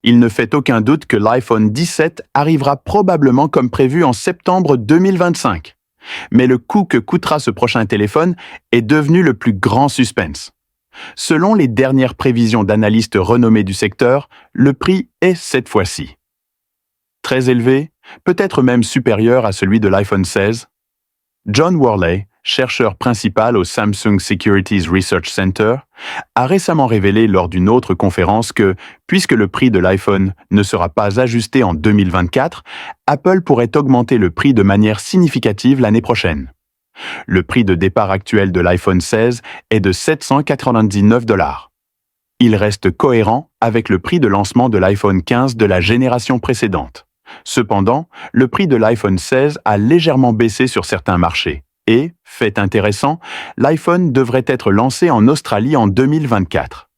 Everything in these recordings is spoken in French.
Il ne fait aucun doute que l'iPhone 17 arrivera probablement comme prévu en septembre 2025. Mais le coût que coûtera ce prochain téléphone est devenu le plus grand suspense. Selon les dernières prévisions d'analystes renommés du secteur, le prix est cette fois-ci très élevé, peut-être même supérieur à celui de l'iPhone 16. John Worley, chercheur principal au Samsung Securities Research Center, a récemment révélé lors d'une autre conférence que, puisque le prix de l'iPhone ne sera pas ajusté en 2024, Apple pourrait augmenter le prix de manière significative l'année prochaine. Le prix de départ actuel de l'iPhone 16 est de $799. Il reste cohérent avec le prix de lancement de l'iPhone 15 de la génération précédente. Cependant, le prix de l'iPhone 16 a légèrement baissé sur certains marchés. Et, fait intéressant, l'iPhone devrait être lancé en Australie en 2024.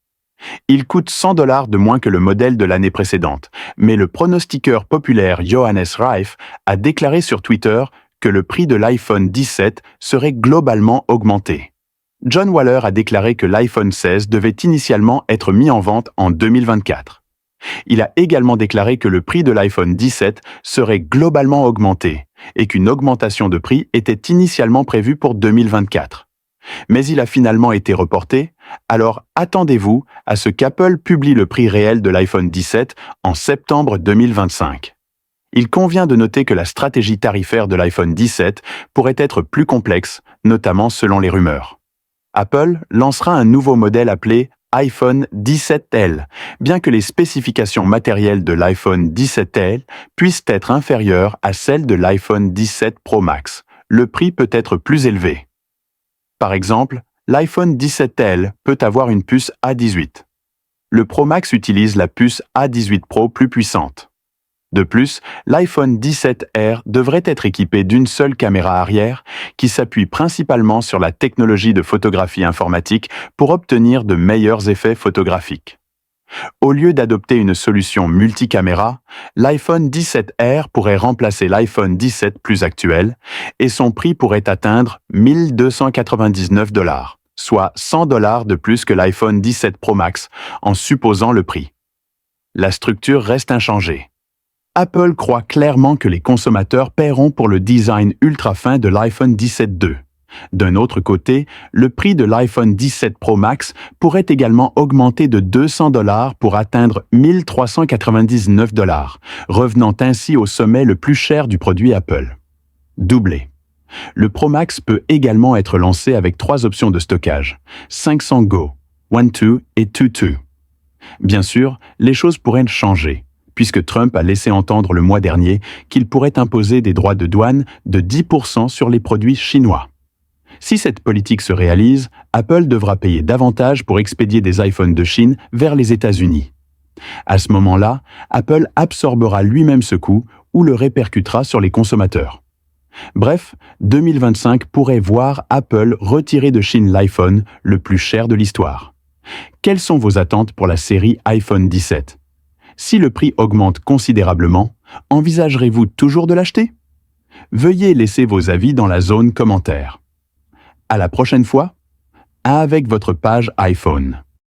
Il coûte $100 de moins que le modèle de l'année précédente, mais le pronostiqueur populaire Johannes Reif a déclaré sur Twitter que le prix de l'iPhone 17 serait globalement augmenté. John Waller a déclaré que l'iPhone 16 devait initialement être mis en vente en 2024. Il a également déclaré que le prix de l'iPhone 17 serait globalement augmenté et qu'une augmentation de prix était initialement prévue pour 2024. Mais il a finalement été reporté, alors attendez-vous à ce qu'Apple publie le prix réel de l'iPhone 17 en septembre 2025. Il convient de noter que la stratégie tarifaire de l'iPhone 17 pourrait être plus complexe, notamment selon les rumeurs. Apple lancera un nouveau modèle appelé iPhone 17L, bien que les spécifications matérielles de l'iPhone 17L puissent être inférieures à celles de l'iPhone 17 Pro Max. Le prix peut être plus élevé. Par exemple, l'iPhone 17L peut avoir une puce A18. Le Pro Max utilise la puce A18 Pro plus puissante. De plus, l'iPhone 17R devrait être équipé d'une seule caméra arrière qui s'appuie principalement sur la technologie de photographie informatique pour obtenir de meilleurs effets photographiques. Au lieu d'adopter une solution multicaméra, l'iPhone 17R pourrait remplacer l'iPhone 17 plus actuel et son prix pourrait atteindre $1 299, soit $100 de plus que l'iPhone 17 Pro Max en supposant le prix. La structure reste inchangée. Apple croit clairement que les consommateurs paieront pour le design ultra fin de l'iPhone 17 II. D'un autre côté, le prix de l'iPhone 17 Pro Max pourrait également augmenter de $200 pour atteindre $1 399, revenant ainsi au sommet le plus cher du produit Apple. Doublé. Le Pro Max peut également être lancé avec 3 options de stockage, 500 Go, 1.2 et 2.2. Bien sûr, les choses pourraient changer, puisque Trump a laissé entendre le mois dernier qu'il pourrait imposer des droits de douane de 10% sur les produits chinois. Si cette politique se réalise, Apple devra payer davantage pour expédier des iPhones de Chine vers les États-Unis. À ce moment-là, Apple absorbera lui-même ce coût ou le répercutera sur les consommateurs. Bref, 2025 pourrait voir Apple retirer de Chine l'iPhone le plus cher de l'histoire. Quelles sont vos attentes pour la série iPhone 17 ? Si le prix augmente considérablement, envisagerez-vous toujours de l'acheter ? Veuillez laisser vos avis dans la zone commentaire. À la prochaine fois, avec votre page iPhone.